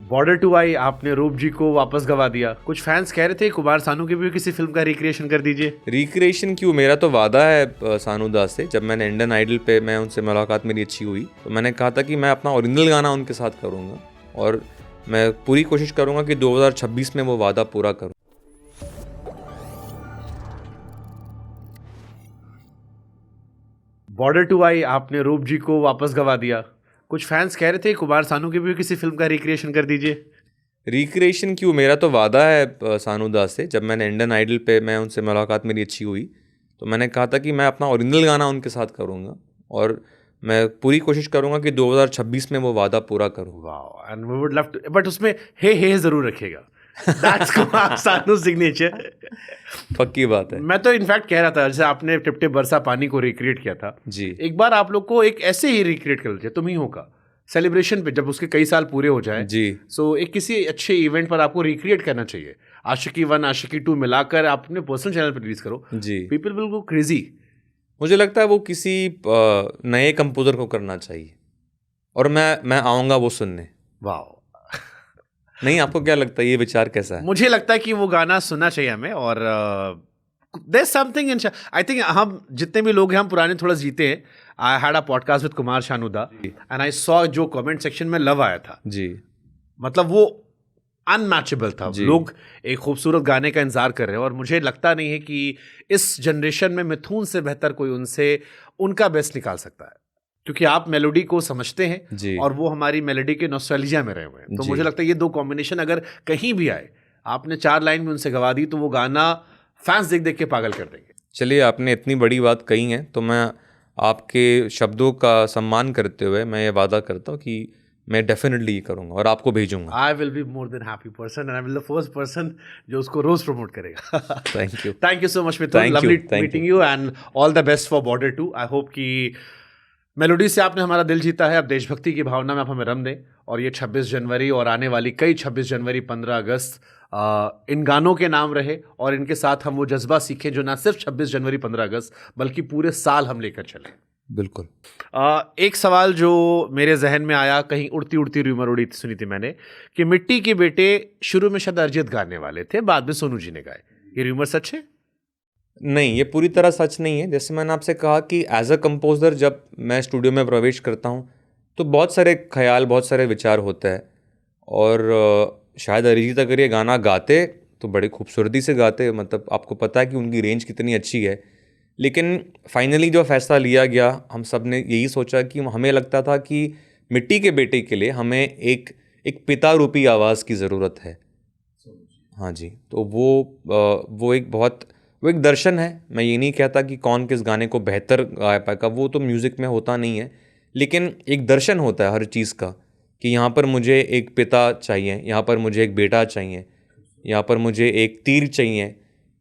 Border 2 आई, आपने रूप जी को वापस गवा दिया। कुछ फैंस कह रहे थे कुमार सानू की भी किसी फिल्म का रिक्रिएशन कर दीजिए। रिक्रिएशन क्यों, मेरा तो वादा है सानू दा से। जब मैंने इंडियन आइडल पे मैं उनसे मुलाकात मेरी अच्छी हुई तो मैंने कहा था कि मैं अपना ओरिजिनल गाना उनके साथ करूँगा और मैं पूरी कोशिश करूँगा कि 2026 में वो वादा पूरा करूँ। बॉर्डर 2 आई, आपने रूप जी को वापस गवा दिया। कुछ फैंस कह रहे थे कुमार सानू की भी किसी फिल्म का रिक्रिएशन कर दीजिए। रिक्रिएशन क्यों, मेरा तो वादा है सानू दा से। जब मैंने इंडियन आइडल पे मैं उनसे मुलाकात मेरी अच्छी हुई तो मैंने कहा था कि मैं अपना ओरिजिनल गाना उनके साथ करूँगा और मैं पूरी कोशिश करूँगा कि 2026 में वो वादा पूरा करूँ। Wow, and we would love to, but उसमें हे जरूर रखेगा। That's Kumar Sanu signature. पक्की बात है। मैं तो इनफैक्ट कह रहा था, जैसे आपने टिप टिप बरसा पानी को रिक्रिएट किया था जी, एक बार आप लोग को एक ऐसे ही रिक्रिएट कर लीजिए तुम ही होगा सेलिब्रेशन पे, जब उसके कई साल पूरे हो जाए। जी, सो एक किसी अच्छे इवेंट पर आपको रिक्रिएट करना चाहिए। आशिकी 1 आशिकी 2 मिलाकर आप अपने पर्सनल चैनल पर रिलीज करो। जी। People will go crazy. मुझे लगता है वो किसी नए कंपोजर को करना चाहिए और मैं आऊँगा वो सुनने। वाओ। नहीं, आपको क्या लगता है, ये विचार कैसा है? मुझे लगता है कि वो गाना सुनना चाहिए हमें। और there something in, I think हम जितने भी लोग हैं हम पुराने थोड़ा जीते हैं। I had a podcast with Kumar Shanuda and I saw जो कमेंट सेक्शन में लव आया था, जी, मतलब वो अनमैचेबल था। जी। लोग एक खूबसूरत गाने का इंतजार कर रहे हैं और मुझे लगता नहीं है कि इस जनरेशन में मिथुन से बेहतर कोई उनसे उनका बेस्ट निकाल सकता है, क्योंकि आप मेलोडी को समझते हैं जी, और वो हमारी मेलोडी के नॉस्टैल्जिया में रहे हुए हैं। तो जी। मुझे लगता है ये दो कॉम्बिनेशन अगर कहीं भी आए, आपने 4 लाइन में उनसे गवा दी तो वो गाना फैंस देख देख के पागल कर देंगे। चलिए, आपने इतनी बड़ी बात कही है तो मैं आपके शब्दों का सम्मान करते हुए मैं ये वादा करता हूँ कि मैं डेफिनेटली ये करूँगा और आपको भेजूंगा। I will be more than happy person and I will the first person जो उसको रोज प्रमोट करेगा। Thank you. Thank you so much Mithun, Thank you, lovely thank meeting you and all the best for border 2। I hope कि melody से आपने हमारा दिल जीता है। अब देशभक्ति की भावना में आप हमें रम दें और ये 26 जनवरी और आने वाली कई 26 जनवरी 15 अगस्त इन गानों के नाम रहे और इनके साथ हम वो जज्बा सीखें जो ना सिर्फ 26 जनवरी 15 अगस्त बल्कि पूरे साल हम लेकर चलें। बिल्कुल। एक सवाल जो मेरे जहन में आया, कहीं उड़ती उड़ती रूमर उड़ी थी, सुनी थी मैंने कि मिट्टी के बेटे शुरू में शायद अरिजीत गाने वाले थे, बाद में सोनू जी ने गाए। ये रूमर सच है? नहीं, ये पूरी तरह सच नहीं है। जैसे मैंने आपसे कहा कि एज अ कंपोजर जब मैं स्टूडियो में प्रवेश करता हूँ तो बहुत सारे ख्याल, बहुत सारे विचार होते हैं और शायद अरिजीत अगर ये गाना गाते तो बड़ी खूबसूरती से गाते, मतलब आपको पता है कि उनकी रेंज कितनी अच्छी है। लेकिन फाइनली जो फैसला लिया गया, हम सब ने यही सोचा कि हमें लगता था कि मिट्टी के बेटे के लिए हमें एक पिता रूपी आवाज़ की ज़रूरत है। हाँ जी, तो वो एक दर्शन है। मैं ये नहीं कहता कि कौन किस गाने को बेहतर गा पाएगा, वो तो म्यूज़िक में होता नहीं है, लेकिन एक दर्शन होता है हर चीज़ का कि यहाँ पर मुझे एक पिता चाहिए, यहाँ पर मुझे एक बेटा चाहिए, यहाँ पर मुझे एक तीर चाहिए।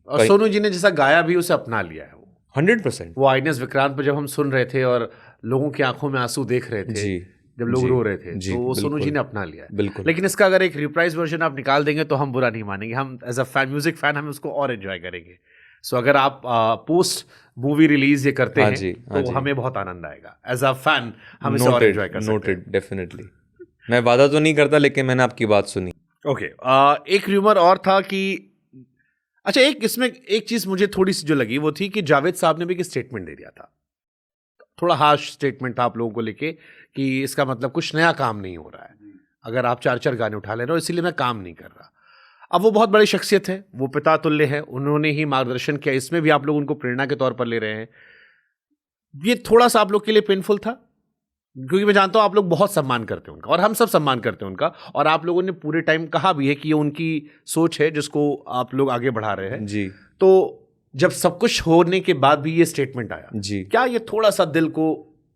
और सोनू जी ने जैसा गाया भी उसे अपना लिया है। 100%। वो आईनेस विक्रांत पर जब हम सुन रहे थे और लोगों की आंखों में आंसू देख रहे थे, जी, जब लोग जी, रो रहे थे, जी, तो वो सोनू जी बिल्कुल, ने अपना लिया है। बिल्कुल। लेकिन इसका अगर एक रिप्राइज वर्जन आप निकाल देंगे तो हम बुरा नहीं मानेंगे। हम as a fan, music fan, हम उसको और एंजॉय करेंगे। सो अगर आप पोस्ट मूवी रिलीज ये करते हाँ हैं जी, हाँ तो जी। हमें बहुत आनंद आएगा। एज अ फैन हम इसे और एंजॉय कर सकते हैं। Noted, definitely. मैं वादा तो नहीं करता, लेकिन मैंने आपकी बात सुनी। ओके, एक र्यूमर और था कि अच्छा, इसमें एक चीज मुझे थोड़ी सी जो लगी वो थी कि जावेद साहब ने भी एक स्टेटमेंट दे दिया था। थोड़ा हार्श स्टेटमेंट था आप लोगों को लेके कि इसका मतलब कुछ नया काम नहीं हो रहा है, अगर आप 4 गाने उठा ले रहे हो इसीलिए मैं काम नहीं कर रहा। अब वो बहुत बड़ी शख्सियत है, वो पिता तुल्य है, उन्होंने ही मार्गदर्शन किया, इसमें भी आप लोग उनको प्रेरणा के तौर पर ले रहे हैं। ये थोड़ा सा आप लोग के लिए पेनफुल था, क्योंकि मैं जानता हूं आप लोग बहुत सम्मान करते हैं उनका और हम सब सम्मान करते हैं उनका, और आप लोगों ने पूरे टाइम कहा भी है कि ये उनकी सोच है जिसको आप लोग आगे बढ़ा रहे हैं। जी, तो जब सब कुछ होने के बाद भी ये स्टेटमेंट आया, जी, क्या ये थोड़ा सा दिल को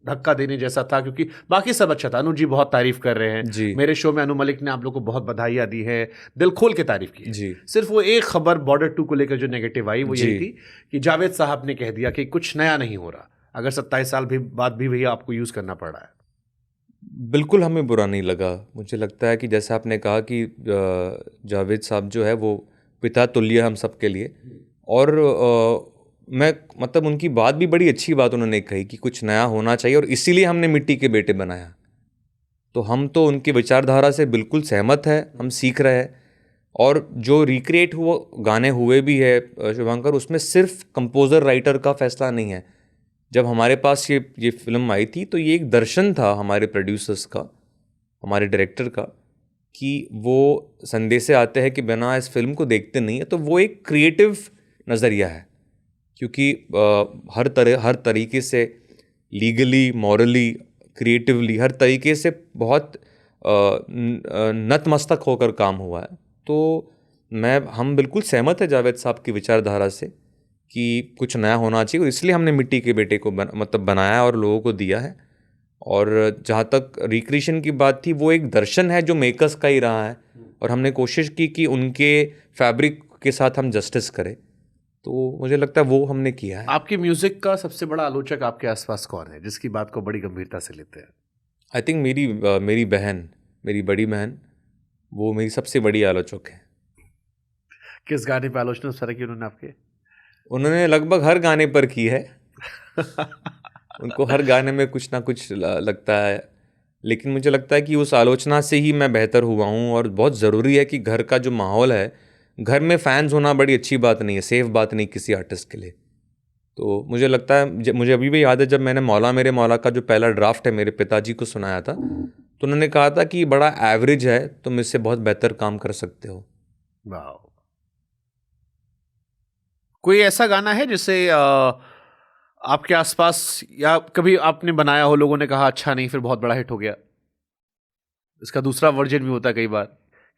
धक्का देने जैसा था? क्योंकि बाकी सब अच्छा था, अनु जी बहुत तारीफ कर रहे हैं, जी, मेरे शो में अनु मलिक ने आप लोग को बहुत बधाइयाँ दी है, दिल खोल के तारीफ की है। जी, सिर्फ वो एक खबर बॉर्डर 2 को लेकर जो नेगेटिव आई वो यही जी। थी कि जावेद साहब ने कह दिया कि कुछ नया नहीं हो रहा, अगर 27 साल भी बाद भी भैया आपको यूज करना पड़ रहा है। बिल्कुल हमें बुरा नहीं लगा। मुझे लगता है कि जैसे आपने कहा कि जावेद साहब जो है वो पिता तुल्य हम सब के लिए, और मैं मतलब उनकी बात भी बड़ी अच्छी बात उन्होंने कही कि कुछ नया होना चाहिए और इसीलिए हमने मिट्टी के बेटे बनाया। तो हम तो उनकी विचारधारा से बिल्कुल सहमत है, हम सीख रहे हैं। और जो रिक्रिएट हुआ गाने हुए भी है शुभंकर, उसमें सिर्फ कंपोज़र राइटर का फैसला नहीं है। जब हमारे पास ये फिल्म आई थी तो ये एक दर्शन था हमारे प्रोड्यूसर्स का, हमारे डायरेक्टर का, कि वो संदेश से आते हैं कि बिना इस फिल्म को देखते नहीं है। तो वो एक क्रिएटिव नज़रिया है, क्योंकि हर तरीके से लीगली, मॉरली, क्रिएटिवली, हर तरीके से बहुत नतमस्तक होकर काम हुआ है। तो हम बिल्कुल सहमत है जावेद साहब की विचारधारा से कि कुछ नया होना चाहिए, और इसलिए हमने मिट्टी के बेटे को बनाया और लोगों को दिया है। और जहाँ तक रिक्रिएशन की बात थी, वो एक दर्शन है जो मेकर्स का ही रहा है, और हमने कोशिश की कि उनके फैब्रिक के साथ हम जस्टिस करें। तो मुझे लगता है वो हमने किया है। आपकी म्यूजिक का सबसे बड़ा आलोचक आपके आसपास कौन है, जिसकी बात को बड़ी गंभीरता से लेते हैं? आई थिंक मेरी बहन, मेरी बड़ी बहन, वो मेरी सबसे बड़ी आलोचक है। किस गाने पे आलोचना उस तरह की उन्होंने आपके? उन्होंने लगभग हर गाने पर की है। उनको हर गाने में कुछ ना कुछ लगता है, लेकिन मुझे लगता है कि उस आलोचना से ही मैं बेहतर हुआ हूँ। और बहुत ज़रूरी है कि घर का जो माहौल है, घर में फैंस होना बड़ी अच्छी बात नहीं है, सेफ बात नहीं किसी आर्टिस्ट के लिए। तो मुझे लगता है, मुझे अभी भी याद है, जब मैंने मौला मेरे मौला का जो पहला ड्राफ्ट है मेरे पिताजी को सुनाया था, तो उन्होंने कहा था कि बड़ा एवरेज है, तुम इससे बहुत बेहतर काम कर सकते हो। वाह। कोई ऐसा गाना है जिसे आपके आसपास या कभी आपने बनाया हो, लोगों ने कहा अच्छा नहीं, फिर बहुत बड़ा हिट हो गया? इसका दूसरा वर्जन भी होता है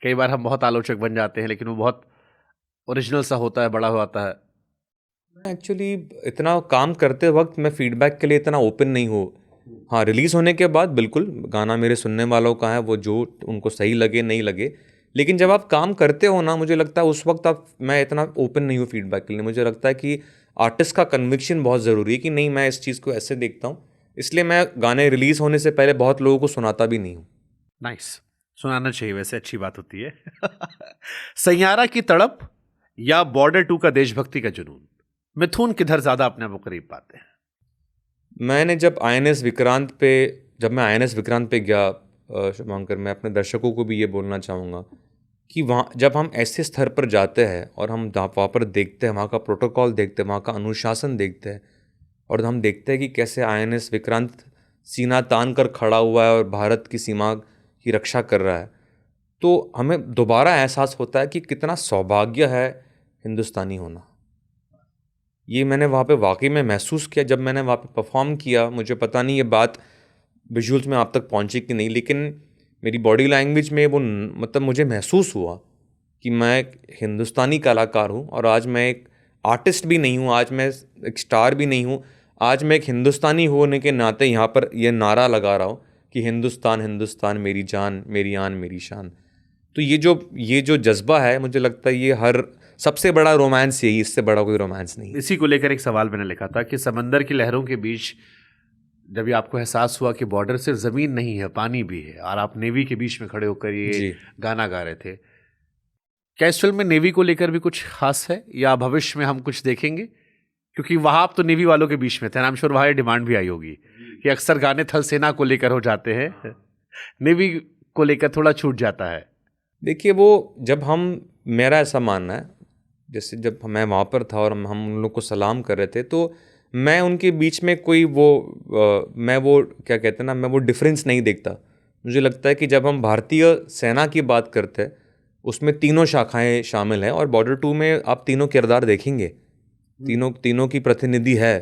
कई बार हम बहुत आलोचक बन जाते हैं, लेकिन वो बहुत ओरिजिनल सा होता है, बड़ा होता है। मैं एक्चुअली इतना काम करते वक्त मैं फीडबैक के लिए इतना ओपन नहीं हूँ। हाँ, रिलीज़ होने के बाद बिल्कुल गाना मेरे सुनने वालों का है, वो जो उनको सही लगे नहीं लगे। लेकिन जब आप काम करते हो ना, मुझे लगता है उस वक्त मैं इतना ओपन नहीं हूँ फीडबैक के लिए। मुझे लगता है कि आर्टिस्ट का कन्विक्शन बहुत ज़रूरी है कि नहीं, मैं इस चीज़ को ऐसे देखता हूँ, इसलिए मैं गाने रिलीज़ होने से पहले बहुत लोगों को सुनाता भी नहीं हूँ। नाइस, सुनाना चाहिए, वैसे अच्छी बात होती है। सैयारा की तड़प या बॉर्डर 2 का देशभक्ति का जुनून, मिथुन किधर ज्यादा अपने आप को करीब पाते हैं? जब मैं INS विक्रांत पे गया शुभंकर, मैं अपने दर्शकों को भी ये बोलना चाहूँगा कि वहाँ जब हम ऐसे स्तर पर जाते हैं और हम वहाँ पर देखते हैं, वहाँ का प्रोटोकॉल देखते हैं, वहाँ का अनुशासन देखते हैं, और हम देखते हैं कि कैसे INS विक्रांत सीना तान कर खड़ा हुआ है और भारत की सीमा की रक्षा कर रहा है, तो हमें दोबारा एहसास होता है कि कितना सौभाग्य है हिंदुस्तानी होना। ये मैंने वहाँ पे वाकई में महसूस किया जब मैंने वहाँ पे परफॉर्म किया। मुझे पता नहीं ये बात विजुअल्स में आप तक पहुँची कि नहीं, लेकिन मेरी बॉडी लैंग्वेज में वो मतलब मुझे महसूस हुआ कि मैं एक हिंदुस्तानी कलाकार हूँ, और आज मैं एक आर्टिस्ट भी नहीं हूँ, आज मैं एक स्टार भी नहीं हूँ, आज मैं एक हिंदुस्तानी होने के नाते यहाँ पर यह नारा लगा रहा हूँ कि हिंदुस्तान हिंदुस्तान मेरी जान, मेरी आन, मेरी शान। तो ये जो जज्बा है, मुझे लगता है ये हर सबसे बड़ा रोमांस यही, इससे बड़ा कोई रोमांस नहीं। इसी को लेकर एक सवाल मैंने लिखा था कि समंदर की लहरों के बीच जब ये आपको एहसास हुआ कि बॉर्डर सिर्फ ज़मीन नहीं है, पानी भी है, और आप नेवी के बीच में खड़े होकर ये गाना गा रहे थे, क्या इस फिल्म में नेवी को लेकर भी कुछ खास है, या भविष्य में हम कुछ देखेंगे? क्योंकि वहाँ आप तो नेवी वालों के बीच में थे, आई एम श्योर वहाँ ये डिमांड भी आई होगी कि अक्सर गाने थल सेना को लेकर हो जाते हैं, नेवी को लेकर थोड़ा छूट जाता है। देखिए, वो मेरा ऐसा मानना है, जैसे जब मैं वहाँ पर था और हम उन लोग को सलाम कर रहे थे, तो मैं उनके बीच में कोई मैं वो क्या कहते हैं ना, मैं वो डिफरेंस नहीं देखता। मुझे लगता है कि जब हम भारतीय सेना की बात करते हैं, उसमें तीनों शाखाएं शामिल हैं, और बॉर्डर 2 में आप तीनों किरदार देखेंगे, तीनों की प्रतिनिधि है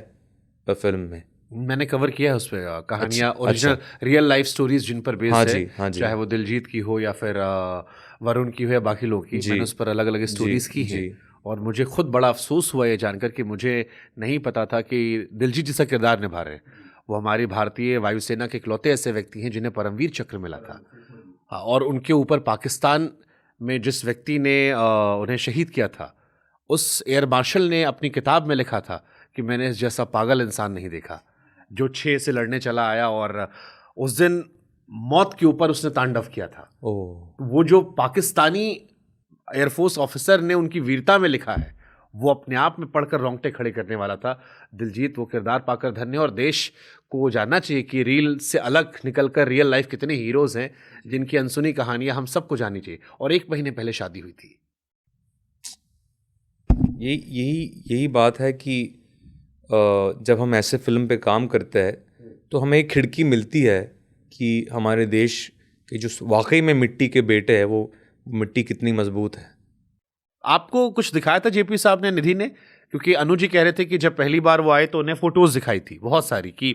फिल्म में। मैंने कवर किया है उस पर कहानियाँ, ओरिजिनल रियल लाइफ स्टोरीज जिन पर बेस्ड है। हाँ जी। चाहे वो दिलजीत की हो या फिर वरुण की हो या बाकी लोग की, मैंने उस पर अलग अलग स्टोरीज की हैं। और मुझे खुद बड़ा अफसोस हुआ ये जानकर कि मुझे नहीं पता था कि दिलजीत जिसका किरदार निभा रहे हैं वो हमारी भारतीय वायुसेना के इकलौते ऐसे व्यक्ति हैं जिन्हें परमवीर चक्र मिला था। और उनके ऊपर पाकिस्तान में जिस व्यक्ति ने उन्हें शहीद किया था, उस एयर मार्शल ने अपनी किताब में लिखा था कि मैंने इस जैसा पागल इंसान नहीं देखा, जो 6 से लड़ने चला आया और उस दिन मौत के ऊपर उसने तांडव किया था। वो जो पाकिस्तानी एयरफोर्स ऑफिसर ने उनकी वीरता में लिखा है, वो अपने आप में पढ़कर रोंगटे खड़े करने वाला था। दिलजीत वो किरदार पाकर धन्य, और देश को जानना चाहिए कि रील से अलग निकलकर रियल लाइफ कितने हीरोज हैं जिनकी अनसुनी कहानियां हम सबको जाननी चाहिए। और 1 महीने पहले शादी हुई थी। यही बात है कि जब हम ऐसे फिल्म पे काम करते हैं तो हमें एक खिड़की मिलती है कि हमारे देश के जो वाकई में मिट्टी के बेटे हैं वो मिट्टी कितनी मजबूत है। आपको कुछ दिखाया था जेपी साहब ने, निधि ने? क्योंकि अनु जी कह रहे थे कि जब पहली बार वो आए तो उन्हें फोटोज दिखाई थी बहुत सारी कि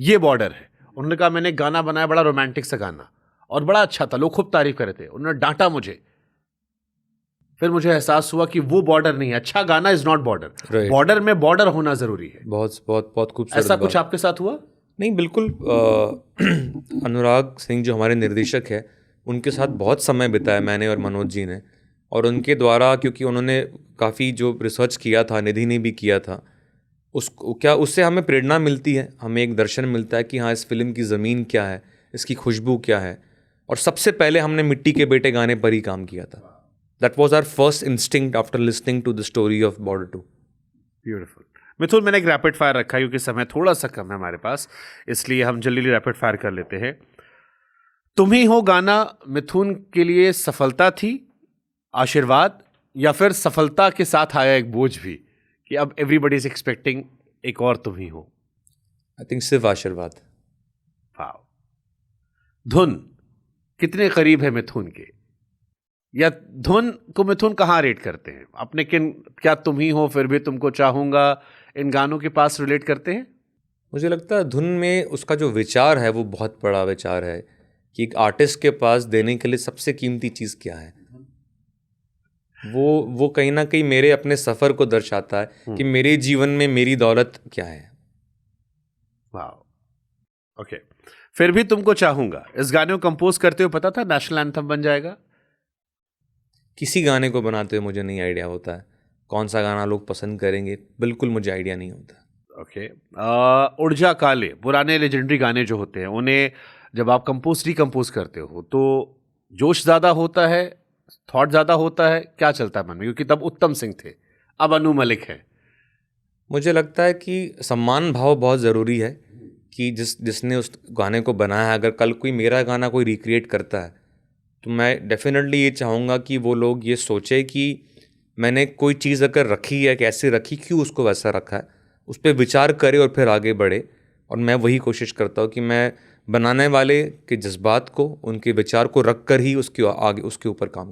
ये बॉर्डर है। उन्होंने कहा मैंने गाना बनाया, बड़ा रोमांटिक सा गाना, और बड़ा अच्छा था, लोग खूब तारीफ कर रहे थे। उन्होंने डांटा मुझे, फिर मुझे एहसास हुआ कि वो बॉर्डर नहीं है, अच्छा गाना इज नॉट बॉर्डर। बॉर्डर में बॉर्डर होना जरूरी है। बहुत बहुत बहुत खूबसूरत। ऐसा कुछ आपके साथ हुआ? नहीं, बिल्कुल। अनुराग सिंह जो हमारे निर्देशक है, उनके साथ बहुत समय बिताया मैंने और मनोज जी ने, और उनके द्वारा, क्योंकि उन्होंने काफ़ी जो रिसर्च किया था, निधि ने भी किया था, उससे हमें प्रेरणा मिलती है, हमें एक दर्शन मिलता है कि हाँ, इस फिल्म की ज़मीन क्या है, इसकी खुशबू क्या है। और सबसे पहले हमने मिट्टी के बेटे गाने पर ही काम किया था। That was our first instinct after listening to the story of Border 2। Beautiful. Mithun, मैंने एक रैपिड फायर रखा है क्योंकि समय थोड़ा सा कम है हमारे पास, इसलिए हम जल्दी रैपिड फायर कर लेते हैं। तुम ही हो गाना मिथुन के लिए सफलता थी, आशीर्वाद, या फिर सफलता के साथ आया एक बोझ भी कि अब एवरीबडी इज एक्सपेक्टिंग एक और तुम ही हो? आई थिंक सिर्फ आशीर्वाद। वाओ। धुन कितने करीब है मिथुन के, या धुन को मिथुन कहाँ रेट करते हैं अपने? क्या तुम ही हो, फिर भी तुमको चाहूंगा, इन गानों के पास रिलेट करते हैं? मुझे लगता है धुन में उसका जो विचार है वो बहुत बड़ा विचार है कि एक आर्टिस्ट के पास देने के लिए सबसे कीमती चीज़ क्या है। वो कहीं ना कहीं मेरे अपने सफ़र को दर्शाता है कि मेरे जीवन में मेरी दौलत क्या है। वाह। ओके। फिर भी तुमको चाहूंगा, इस गाने को कंपोज करते हुए पता था नेशनल एंथम बन जाएगा? किसी गाने को बनाते हुए मुझे नहीं आइडिया होता है कौन सा गाना लोग पसंद करेंगे, बिल्कुल मुझे आइडिया नहीं होता। ओके। उड़जा काले, पुराने लेजेंडरी गाने जो होते हैं, उन्हें जब आप रिकम्पोज करते हो तो जोश ज़्यादा होता है, थॉट ज़्यादा होता है, क्या चलता है मन में? क्योंकि तब उत्तम सिंह थे, अब अनु मलिक है। मुझे लगता है कि सम्मान भाव बहुत ज़रूरी है कि जिसने उस गाने को बनाया है, अगर कल कोई मेरा गाना कोई रिक्रिएट करता है तो मैं डेफिनेटली ये चाहूँगा कि वो लोग ये सोचे कि मैंने कोई चीज़ अगर रखी है, कैसे रखी, क्यों उसको वैसा रखा है, उस पर विचार करे और फिर आगे बढ़े। और मैं वही कोशिश करता हूँ कि मैं बनाने वाले के जज्बात को, उनके विचार को रख कर ही उसके ऊपर काम